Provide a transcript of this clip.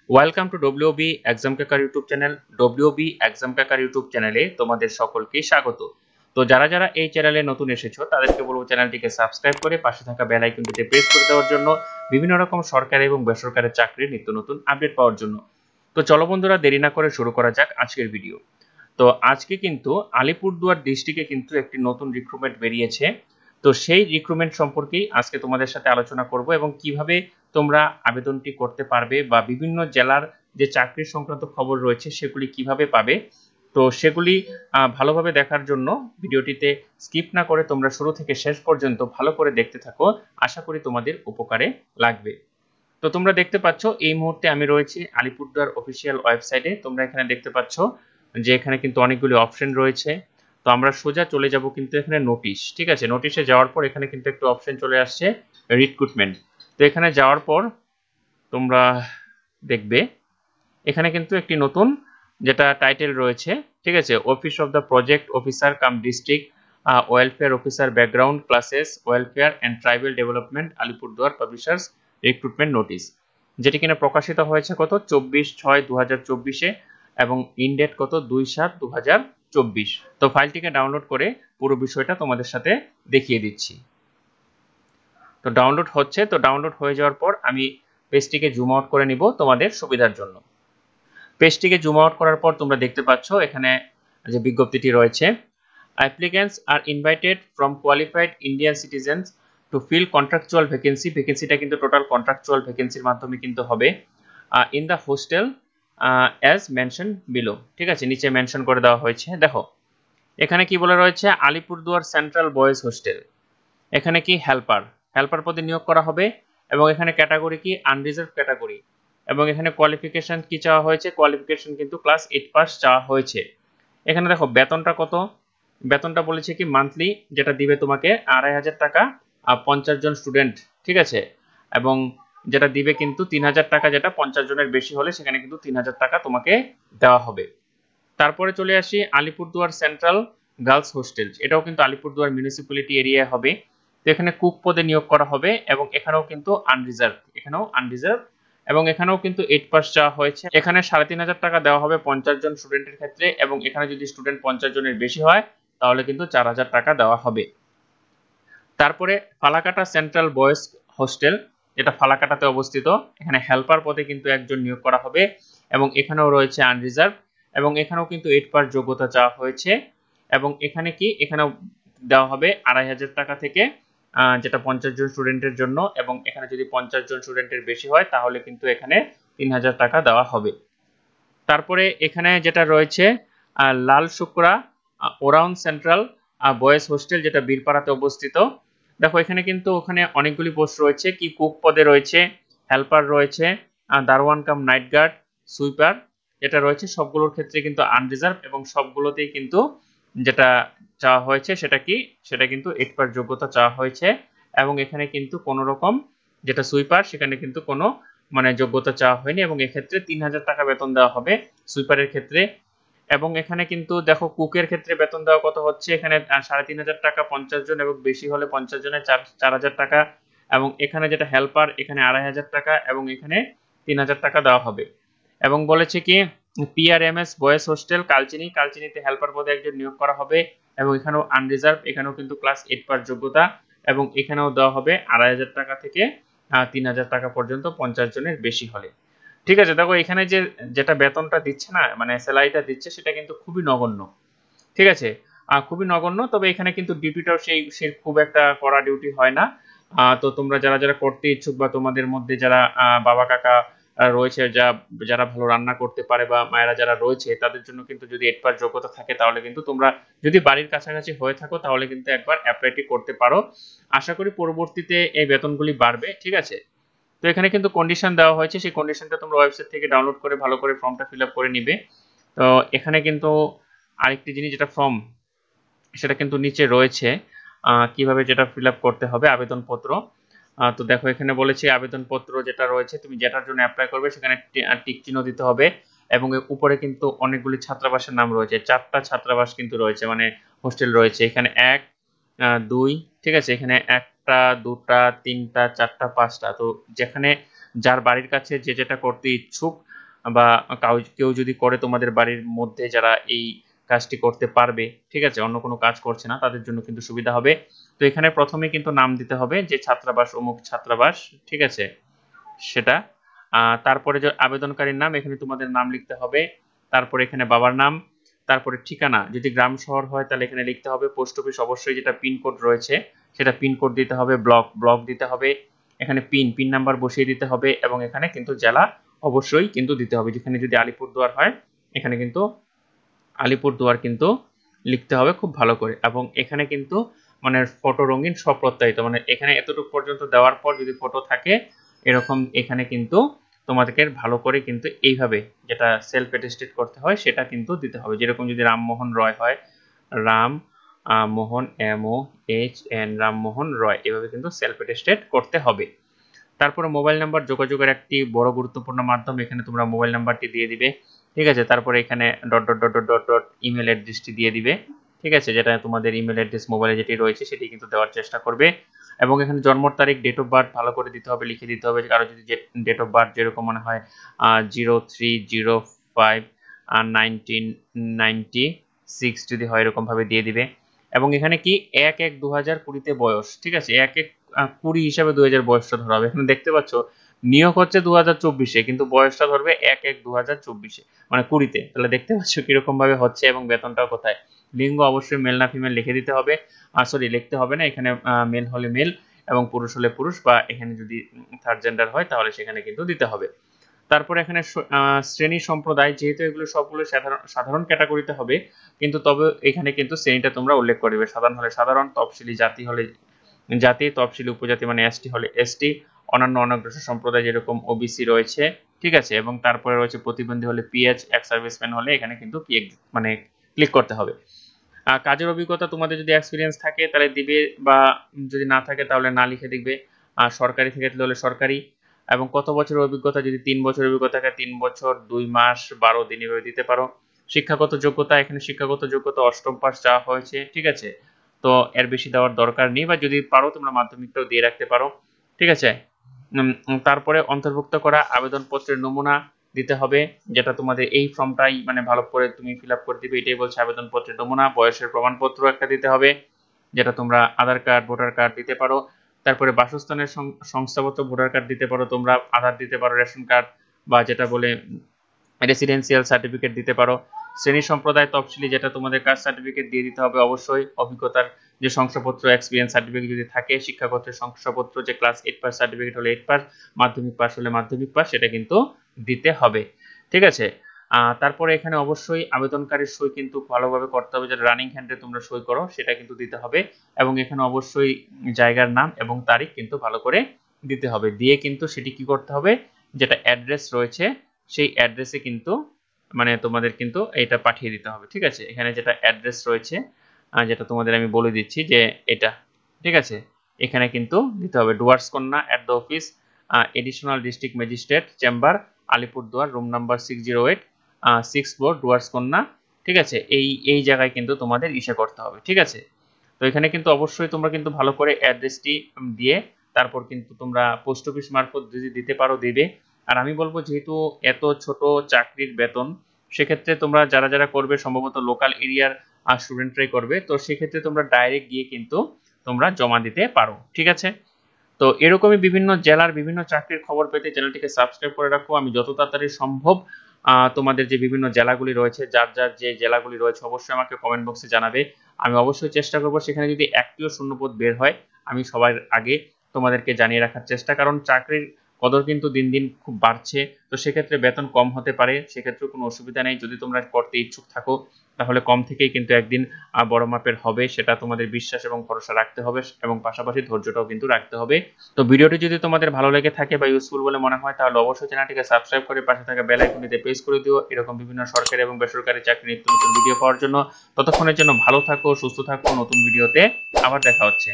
Welcome to WB exam cracker YouTube channel. WB exam cracker YouTube চ্যানেলে তোমাদের সকলকে স্বাগত। তো যারা যারা এই চ্যানেলে নতুন এসেছো তাদেরকে বলবো চ্যানেলটিকে সাবস্ক্রাইব করে পাশে থাকা বেল আইকনটিতে প্রেস করে দেওয়ার জন্য, বিভিন্ন রকম সরকারি এবং বেসরকারি চাকরির নিত্য নতুন আপডেট পাওয়ার জন্য। তো চলো বন্ধুরা, দেরি না করে শুরু করা যাক আজকের ভিডিও। তো আজকে কিন্তু আলিপুরদুয়ার ডিস্ট্রিক্টে কিন্তু একটি নতুন রিক্রুটমেন্ট বেরিয়েছে। তো সেই রিক্রুটমেন্ট সম্পর্কেই আজকে তোমাদের সাথে আলোচনা করব এবং কিভাবে তোমরা আবেদনটি করতে পারবে বা বিভিন্ন জেলার যে চাকরি সংক্রান্ত খবর রয়েছে সেগুলি কিভাবে পাবে। তো সেগুলি ভালোভাবে দেখার জন্য ভিডিওটিতে স্কিপ না করে তোমরা শুরু থেকে শেষ পর্যন্ত ভালো করে দেখতে থাকো। আশা করি তোমাদের উপকারে লাগবে। তো তোমরা দেখতে পাচ্ছ এই মুহূর্তে আমি রয়েছি আলিপুরদুয়ার অফিসিয়াল ওয়েবসাইটে। তোমরা এখানে দেখতে পাচ্ছ যে এখানে কিন্তু অনেকগুলি অপশন রয়েছে। তো আমরা সোজা চলে যাব কিন্তু এখানে নোটিশ, ঠিক আছে। নোটিশে যাওয়ার পর এখানে কিন্তু একটা অপশন চলে আসছে রিক্রুটমেন্ট। তো এখানে যাওয়ার পর তোমরা দেখবে এখানে কিন্তু একটি নতুন যেটা টাইটেল রয়েছে, ঠিক আছে, office of the project officer come district welfare officer background classes welfare and tribal development Alipurduar publishers recruitment notice, যেটি কিনা প্রকাশিত হয়েছে কত 24/6/2024 এবং ইনডেট কত 2/7/2024। তো ফাইলটিকে ডাউনলোড করে পুরো বিষয়টা তোমাদের সাথে দেখিয়ে দিচ্ছি। তো ডাউনলোড হচ্ছে। তো ডাউনলোড হয়ে যাওয়ার পর আমি পেজটিকে জুম আউট করে নিব তোমাদের সুবিধার জন্য। পেজটিকে জুম আউট করার পর তোমরা দেখতে পাচ্ছ এখানে যে বিজ্ঞপ্তিটি রয়েছে, applicants are invited from qualified Indian citizens to fill contractual vacancy. ভ্যাকেন্সিটা কিন্তু টোটাল কন্ট্রাকচুয়াল ভ্যাকেন্সির মাধ্যমে কিন্তু হবে। In the hostel as mention below, ঠিক আছে, নিচে মেনশন করে দেওয়া হয়েছে। দেখো এখানে কি বলে রয়েছে, আলিপুরদুয়ার সেন্ট্রাল বয়েজ হোস্টেল। এখানে কি হেল্পার হেল্পার পদে নিয়োগ করা হবে এবং এখানে ক্যাটাগরি কি আনরিজার্ভ ক্যাটাগরি। এবং এখানে কোয়ালিফিকেশন কি চাওয়া হয়েছে, কোয়ালিফিকেশন কিন্তু ক্লাস 8 পাস চাওয়া হয়েছে। এখানে দেখো বেতনটা কত, বেতনটা বলেছে কি মান্থলি যেটা দিবে তোমাকে 2500 টাকা 50 জন স্টুডেন্ট, ঠিক আছে। এবং যেটা দিবে কিন্তু 3000 টাকা, যেটা 50 জনের বেশি হলে সেখানে কিন্তু 3000 টাকা তোমাকে দেওয়া হবে। তারপরে চলে আসি আলিপুরদুয়ার সেন্ট্রাল গার্লস হোস্টেল, এটাও কিন্তু আলিপুরদুয়ার মিউনিসিপ্যালিটি এরিয়ায় হবে। তো এখানে কুক পদে নিয়োগ করা হবে এবং এখানেও কিন্তু আনরিজার্ভ, এখানেও আনরিজার্ভ এবং এখানেও কিন্তু 8 পাস চাওয়া হয়েছে। এখানে 3500 টাকা দেওয়া হবে 50 জন স্টুডেন্টের ক্ষেত্রে এবং এখানে যদি স্টুডেন্ট 50 জনের বেশি হয় তাহলে কিন্তু 4000 টাকা দেওয়া হবে। তারপরে ফালাকাটা সেন্ট্রাল বয়েজ হোস্টেল, যেটা ফালাকাটাতে অবস্থিত, এখানে হেল্পার পদে কিন্তু একজন নিয়োগ করা হবে এবং এখানেও রয়েছে আনরিজার্ভ এবং এখানেও কিন্তু 8 পাস যোগ্যতা চাওয়া হয়েছে। এবং এখানে কি এখানেও দেওয়া হবে 2500 টাকা থেকে, যেটা 50 জন স্টুডেন্টের জন্য এবং এখানে যদি 50 জন স্টুডেন্টের বেশি হয় তাহলে কিন্তু এখানে 3000 টাকা দেওয়া হবে। তারপরে এখানে যেটা রয়েছে লাল শুক্রা ওরাউন সেন্ট্রাল বয়েজ হোস্টেল, যেটা বীরপাড়াতে অবস্থিত। দেখো এখানে কিন্তু ওখানে অনেকগুলি পোস্ট রয়েছে, কি কুক পদে রয়েছে, হেল্পার রয়েছে, দারোয়ান কাম নাইট গার্ড, সুইপার, যেটা রয়েছে সবগুলোর ক্ষেত্রে কিন্তু আনরিজার্ভ এবং সবগুলোতেই কিন্তু যেটা চাওয়া হয়েছে সেটা কি, সেটা কিন্তু 8 পাস যোগ্যতা চাওয়া হয়েছে। এবং এখানে কিন্তু কোনো রকম যেটা সুইপার সেখানে কিন্তু কোনো মানে যোগ্যতা চাওয়া হয়নি এবং এক্ষেত্রে 3000 টাকা বেতন দেওয়া হবে সুইপারের ক্ষেত্রে। এবং এখানে কিন্তু দেখো কুকের ক্ষেত্রে বেতন দেওয়া কত হচ্ছে, এখানে 3500 টাকা 50 জন এবং বেশি হলে 50 জনের 4000 টাকা। এবং এখানে যেটা হেল্পার এখানে 2500 টাকা এবং এখানে 3000 টাকা দেওয়া হবে। এবং বলেছে কি পিআরএমএস বয়েজ হোস্টেল কালচিনি, কালচিনিতে হেল্পার পদে একজন নিয়োগ করা হবে এবং এখানেও আনরিজার্ভ, এখানেও কিন্তু ক্লাস 8 পাস যোগ্যতা এবং এখানেও দেওয়া হবে 2500 টাকা থেকে 3000 টাকা পর্যন্ত 50 জনের বেশি হলে, ঠিক আছে। দেখো এখানে যে যেটা বেতনটা দিচ্ছে না, মানে স্যালারিটা দিচ্ছে সেটা কিন্তু খুবই নগণ্য, ঠিক আছে, খুবই নগণ্য। তবে এখানে কিন্তু ডিউটিটাও সেই খুব একটা কড়া ডিউটি হয় না। তো তোমরা যারা যারা করতে ইচ্ছুক বা তোমাদের মধ্যে যারা বাবা কাকা রয়েছে, যারা ভালো রান্না করতে পারে বা মায়েরা যারা রয়েছে তাদের জন্য কিন্তু যদি 8 পাস যোগ্যতা থাকে তাহলে কিন্তু তোমরা যদি বাড়ির কাছাকাছি হয়ে থাকো তাহলে কিন্তু একবার অ্যাপ্লাইটি করতে পারো। আশা করি পরবর্তীতে এই বেতনগুলি বাড়বে, ঠিক আছে। তো এখানে কিন্তু কন্ডিশন দেওয়া হয়েছে, সেই কন্ডিশনটা তোমরা ওয়েবসাইট থেকে ডাউনলোড করে ভালো করে ফর্মটা ফিল আপ করে নিবে। তো এখানে কিন্তু আরেকটি জিনিস যেটা ফর্ম সেটা কিন্তু নিচে রয়েছে, কিভাবে যেটা ফিল আপ করতে হবে আবেদনপত্র। তো দেখো এখানে বলেছে আবেদনপত্র যেটা রয়েছে তুমি যেটার জন্য অ্যাপ্লাই করবে সেখানে টিক চিহ্ন দিতে হবে এবং উপরে কিন্তু অনেকগুলি ছাত্রাবাসের নাম রয়েছে, 4টা ছাত্রাবাস কিন্তু রয়েছে, মানে হোস্টেল রয়েছে। এখানে 1 2, ঠিক আছে, এখানে 1টা 2টা 3টা 4টা 5টা। তো যেখানে যার বাড়ির কাছে যে যেটা করতে ইচ্ছুক বা কেউ যদি করে তোমাদের বাড়ির মধ্যে যারা এই কাজটি করতে পারবে, ঠিক আছে, অন্য কোনো কাজ করছে না, তাদের জন্য কিন্তু সুবিধা হবে। তো এখানে প্রথমে কিন্তু নাম দিতে হবে যে ছাত্রাবাস অমুক ছাত্রাবাস, ঠিক আছে, সেটা। তারপরে যে আবেদনকারীর নাম, এখানে তোমাদের নাম লিখতে হবে। তারপরে এখানে বাবার নাম, তারপরে ঠিকানা, যদি গ্রাম শহর হয় তাহলে এখানে লিখতে হবে। পোস্ট অফিস অবশ্যই যেটা পিনকোড রয়েছে সেটা পিনকোড দিতে হবে। ব্লক দিতে হবে। এখানে পিন নাম্বার বসিয়ে দিতে হবে এবং এখানে কিন্তু জেলা অবশ্যই কিন্তু দিতে হবে। যেখানে যদি আলিপুরদুয়ার হয় এখানে কিন্তু আলিপুরদুয়ার কিন্তু লিখতে হবে খুব ভালো করে। এবং এখানে কিন্তু মানে ফটো রঙিন স্বপ্রত্যায়িত, মানে এখানে এতটুকু পর্যন্ত দেওয়ার পর যদি ফটো থাকে এরকম এখানে কিন্তু তোমাদেরকে ভালো করে কিন্তু এইভাবে যেটা সেলফ অ্যাটেস্টেড করতে হয় সেটা কিন্তু দিতে হবে। যেরকম যদি রামমোহন রয় হয়, রাম মোহন MOHN রামমোহন রয়, এভাবে কিন্তু সেলফ অ্যাটেস্টেড করতে হবে। তারপরে মোবাইল নাম্বার যোগাযোগের একটি বড় গুরুত্বপূর্ণ মাধ্যম, এখানে তোমরা মোবাইল নাম্বারটি দিয়ে দিবে, ঠিক আছে। তারপরে এখানে ডট ইমেল অ্যাড্রেসটি দিয়ে দিবে, ঠিক আছে, যেটা তোমাদের ইমেল অ্যাড্রেস মোবাইলে যেটি রয়েছে সেটি কিন্তু দেওয়ার চেষ্টা করবে। এবং এখানে জন্ম তারিখ, ডেট অফ বার্থ ভালো করে দিতে হবে, লিখে দিতে হবে। কারো যদি ডেট অফ বার্থ যেরকম মনে হয় 03/05/1996 যদি হয় এরকম ভাবে দিয়ে দিবে। এবং এখানে কি 1/1/2020 বয়স, ঠিক আছে, 1/1/20 হিসাবে 2000 বয়সটা ধরা হবে। এখানে দেখতে পাচ্ছ নিয়োগ হচ্ছে 2024-এ, কিন্তু বয়সটা ধরবে 1/1/2024-এ, মানে 20-তে। তাহলে দেখতে পাচ্ছ কিরকম ভাবে হচ্ছে এবং বেতনটাও কোথায়। লিঙ্গ অবশ্যই মেল না ফিমেল লিখে দিতে হবে, সরি লিখতে হবে না, এখানে মেল হলে মেল এবং পুরুষ হলে পুরুষ, বা এখানে যদি থার্ড জেন্ডার হয় তাহলে সেখানে কিন্তু দিতে হবে। তারপরে এখানে শ্রেণী সম্প্রদায়, যেহেতু এগুলো সবগুলো সাধারণ ক্যাটাগরিতে হবে, কিন্তু তবে এখানে কিন্তু শ্রেণীটা তোমরা উল্লেখ করবে। সাধারণ হলে সাধারণ, তফসিলি জাতি হলে জাতি, তফসিলি উপজাতি মানে এসটি হলে এসটি, অন্যান্য অনগ্রসর সম্প্রদায় যেরকম ওবিসি রয়েছে, ঠিক আছে, এবং তারপরে রয়েছে প্রতিবন্ধী হলে পিএইচ, এক্স সার্ভিসম্যান হলে এখানে কিন্তু মানে ক্লিক করতে হবে। কাজের অভিজ্ঞতা তোমাদের যদি এক্সপিরিয়েন্স থাকে তাহলে দিবে, বা যদি না থাকে তাহলে না লিখে দিবে। সরকারি থেকে হলে সরকারি। এবং কত বছরের অভিজ্ঞতা, যদি 3 বছরের অভিজ্ঞতা থাকে 3 বছর 2 মাস 12 দিন এভাবে দিতে পারো। শিক্ষাগত যোগ্যতা, এখানে শিক্ষাগত যোগ্যতা 8ম পাস চাওয়া হয়েছে, ঠিক আছে, তো এর বেশি দেওয়ার দরকার নেই, বা যদি পারো তোমরা মাধ্যমিকটাও দিয়ে রাখতে পারো, ঠিক আছে। তারপরে অন্তর্ভুক্ত করা আবেদনপত্রের নমুনা দিতে হবে, যেটা তোমাদের এই ফর্মটাই মানে ভালো করে তুমি ফিল আপ করে দিবে, এটাই বলছে আবেদনপত্রের নমুনা। বয়সের প্রমাণপত্র একটা দিতে হবে, যেটা তোমরা আধার কার্ড, ভোটার কার্ড দিতে পারো। তারপরে বাসস্থানের শংসাপত্র, ভোটার কার্ড দিতে পারো তোমরা, আধার দিতে পারো, রেশন কার্ড বা যেটা বলে রেসিডেন্সিয়াল সার্টিফিকেট দিতে পারো। শ্রেণী সম্প্রদায় তফসিলি, যেটা তোমাদের কাস্ট সার্টিফিকেট দিয়ে দিতে হবে অবশ্যই। অভিজ্ঞতার যে শংসাপত্র, এক্সপিরিয়েন্স সার্টিফিকেট যদি থাকে, শিক্ষাগতের শংসাপত্র, যে ক্লাস 8 পাস সার্টিফিকেট হলে 8 পাস, মাধ্যমিক পাস হলে মাধ্যমিক পাস, সেটা কিন্তু দিতে হবে, ঠিক আছে। তারপরে এখানে অবশ্যই আবেদনকারীর সই কিন্তু ভালোভাবে করতে হবে, যেটা রানিং হ্যান্ডে তোমরা সই করো সেটা কিন্তু দিতে হবে। এবং এখানে অবশ্যই জায়গার নাম এবং তারিখ কিন্তু ভালো করে দিতে হবে, দিয়ে কিন্তু সেটি কি করতে হবে, যেটা অ্যাড্রেস রয়েছে সেই অ্যাড্রেসে কিন্তু মানে তোমাদের কিন্তু এটা পাঠিয়ে দিতে হবে, ঠিক আছে। এখানে যেটা অ্যাড্রেস রয়েছে, যেটা তোমাদের আমি বলে দিচ্ছি যে এটা, ঠিক আছে, এখানে কিন্তু দিতে হবে Duarskanya at the office additional district magistrate chamber, Alipurduar, room number 608 64 Duarskanya, ঠিক আছে। এই জায়গায় কিন্তু তোমাদের ইসে করতে হবে, ঠিক আছে। তো এখানে কিন্তু অবশ্যই তোমরা কিন্তু ভালো করে অ্যাড্রেসটি দিয়ে তারপর কিন্তু তোমরা পোস্ট অফিস মারফত যদি দিতে পারো দিবে। আর আমি বলবো যেহেতু এত ছোট চাকরির বেতন, সেক্ষেত্রে তোমরা যারা যারা করবে সম্ভবত লোকাল এরিয়ার স্টুডেন্টরাই করবে, তো সেক্ষেত্রে তোমরা ডাইরেক্ট গিয়ে কিন্তু তোমরা জমা দিতে পারো, ঠিক আছে। তো এরকমই বিভিন্ন জেলার বিভিন্ন চাকরির খবর পেতে চ্যানেলটিকে সাবস্ক্রাইব করে রাখো। আমি যত তাড়াতাড়ি সম্ভব তোমাদের যে বিভিন্ন জেলাগুলি রয়েছে, যার যার যে জেলাগুলি রয়েছে অবশ্যই আমাকে কমেন্ট বক্সে জানাবে। আমি অবশ্যই চেষ্টা করব সেখানে যদি একটিও শূন্যপদ বের হয় আমি সবার আগে তোমাদেরকে জানিয়ে রাখার চেষ্টা, কারণ চাকরির কদর কিন্তু দিন দিন খুব বাড়ছে। তো সেক্ষেত্রে বেতন কম হতে পারে, সেক্ষেত্রে কোনো অসুবিধা নেই। যদি তোমরা করতে ইচ্ছুক থাকো তাহলে কম থেকেই কিন্তু একদিন বড় মাপের হবে, সেটা তোমাদের বিশ্বাস এবং ভরসা রাখতে হবে এবং পাশাপাশি ধৈর্যটাও কিন্তু রাখতে হবে। তো ভিডিওটি যদি তোমাদের ভালো লেগে থাকে বা ইউজফুল বলে মনে হয় তাহলে অবশ্যই চ্যানেলটিকে সাবস্ক্রাইব করে পাশে থাকা বেল আইকনটিতে প্রেস করে দিও এরকম বিভিন্ন সরকারি এবং বেসরকারি চাকরির নিত্য নতুন ভিডিও পাওয়ার জন্য। ততক্ষণের জন্য ভালো থাকো, সুস্থ থাকো, নতুন ভিডিওতে আবার দেখা হচ্ছে।